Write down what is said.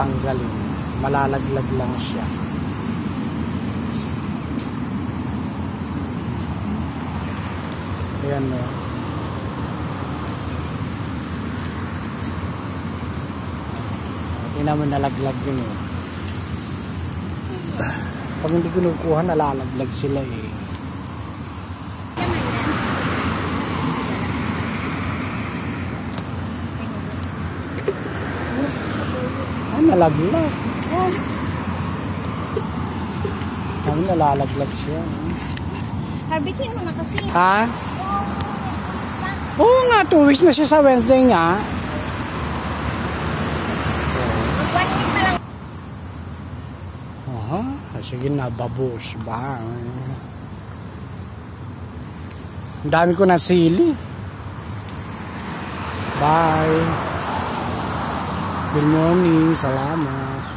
tatanggalin. Malalaglag lang siya. Ayan o. Tingnan mo, nalaglag yun o. Pag hindi kinukuha, nalalaglag sila eh. Nalaglag. Ang nalalaglag siya. Harvestin mo na kasi. Ha? Oo nga, 2 weeks na siya sa Wednesday nga. Mag 1 week pa lang. Aha, sige na, babos ba? Ang dami ko na sili. Bye. Good morning, salamat.